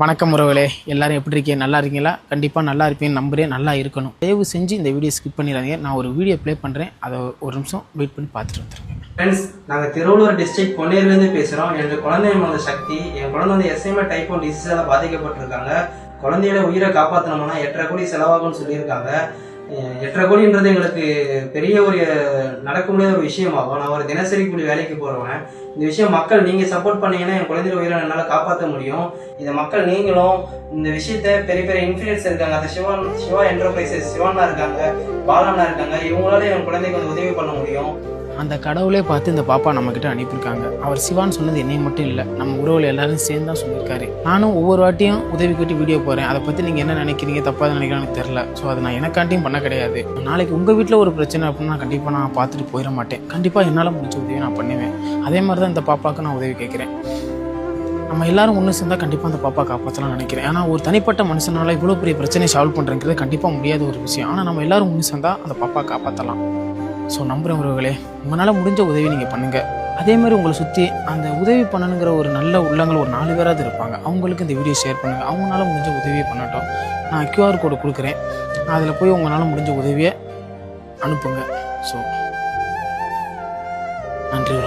வணக்கம் உறவுகளே, எல்லாரும் எப்படி இருக்கீங்க? நல்லா இருக்கீங்களா? கண்டிப்பாக நல்லா இருப்பீங்கன்னு நம்புறேன். நல்லா இருக்கணும். தயவு செஞ்சு இந்த வீடியோ ஸ்கிப் பண்ணிடாதீங்க. நான் ஒரு வீடியோ ப்ளே பண்ணுறேன், அதை ஒரு நிமிஷம் வெயிட் பண்ணி பார்த்துட்டு வந்துருங்க. ஃப்ரெண்ட்ஸ், நாங்கள் திருவள்ளூர் டிஸ்ட்ரிக்ட் பொன்னேரிலேருந்து பேசுகிறோம். என் குழந்தை வந்து சக்தி. என் குழந்தை வந்து SMA டைப் 1 டிசீஸால் பாதிக்கப்பட்டிருக்காங்க. குழந்தையோட உயிரை காப்பாற்றணும்னா 8.5 கோடி செலவாகும்னு சொல்லியிருக்காங்க. 8.5 கோடின்றது எங்களுக்கு பெரிய ஒரு நடக்க முடியாத ஒரு விஷயமாகும். நான் ஒரு தினசரி கூலி வேலைக்கு போகிறவன். இந்த விஷயம் மக்கள் நீங்கள் சப்போர்ட் பண்ணீங்கன்னா என் குழந்தைய உயிரை என்னால் காப்பாற்ற முடியும். இதை மக்கள் நீங்களும் இந்த விஷயத்த பெரிய பெரிய இன்ஃப்ளூயன்ஸ் இருக்காங்க. அந்த சிவா என்டர்பிரைசஸ் சிவானா இருக்காங்க, பாலானா இருக்காங்க. இவங்களால என் குழந்தைக்கு வந்து உதவி பண்ண முடியும். அந்த கடவுளே பார்த்து இந்த பாப்பா நம்மக்கிட்ட அனுப்பியிருக்காங்க. அவர் சிவான்னு சொன்னது என்னை மட்டும் இல்லை, நம்ம உறவுல எல்லாரும் சேர்ந்து தான் சொல்லியிருக்காரு. நானும் ஒவ்வொரு வாட்டியும் உதவி கேட்டு வீடியோ போகிறேன். அதை பற்றி நீங்கள் என்ன நினைக்கிறீங்க, தப்பாக நினைக்கிறான்னு தெரில. ஸோ அதை நான் எனக்காண்டியும் பண்ண கிடையாது. நாளைக்கு உங்கள் வீட்டில் ஒரு பிரச்சனை அப்படின்னா கண்டிப்பாக நான் பார்த்துட்டு போயிட மாட்டேன். கண்டிப்பாக என்னால் முடிஞ்ச உதவி நான் பண்ணுவேன். அதே மாதிரி தான் இந்த பாப்பாவுக்கு நான் உதவி கேட்குறேன். நம்ம எல்லாரும் ஒன்று சேர்ந்தால் கண்டிப்பாக அந்த பாப்பா காப்பாற்றலாம் நினைக்கிறேன். ஆனால் ஒரு தனிப்பட்ட மனுஷனால் இவ்வளோ பெரிய பிரச்சனையை சால்வ் பண்ணுறங்கிறது கண்டிப்பாக முடியாத ஒரு விஷயம். ஆனால் நம்ம எல்லாரும் ஒன்று சேர்ந்தால் அந்த பாப்பா காப்பாற்றலாம். ஸோ நம்புகிற உறவுகளே, உங்களால் முடிஞ்ச உதவி நீங்கள் பண்ணுங்கள். அதேமாதிரி உங்களை சுற்றி அந்த உதவி பண்ணணுங்கிற ஒரு நல்ல உள்ளங்கள் ஒரு 4 பேராவது இருப்பாங்க. அவங்களுக்கு இந்த வீடியோ ஷேர் பண்ணுங்கள். அவங்களால முடிஞ்ச உதவியை பண்ணட்டும். நான் QR கோடு கொடுக்குறேன், அதில் போய் உங்களால் முடிஞ்ச உதவியை அனுப்புங்க. ஸோ நன்றி.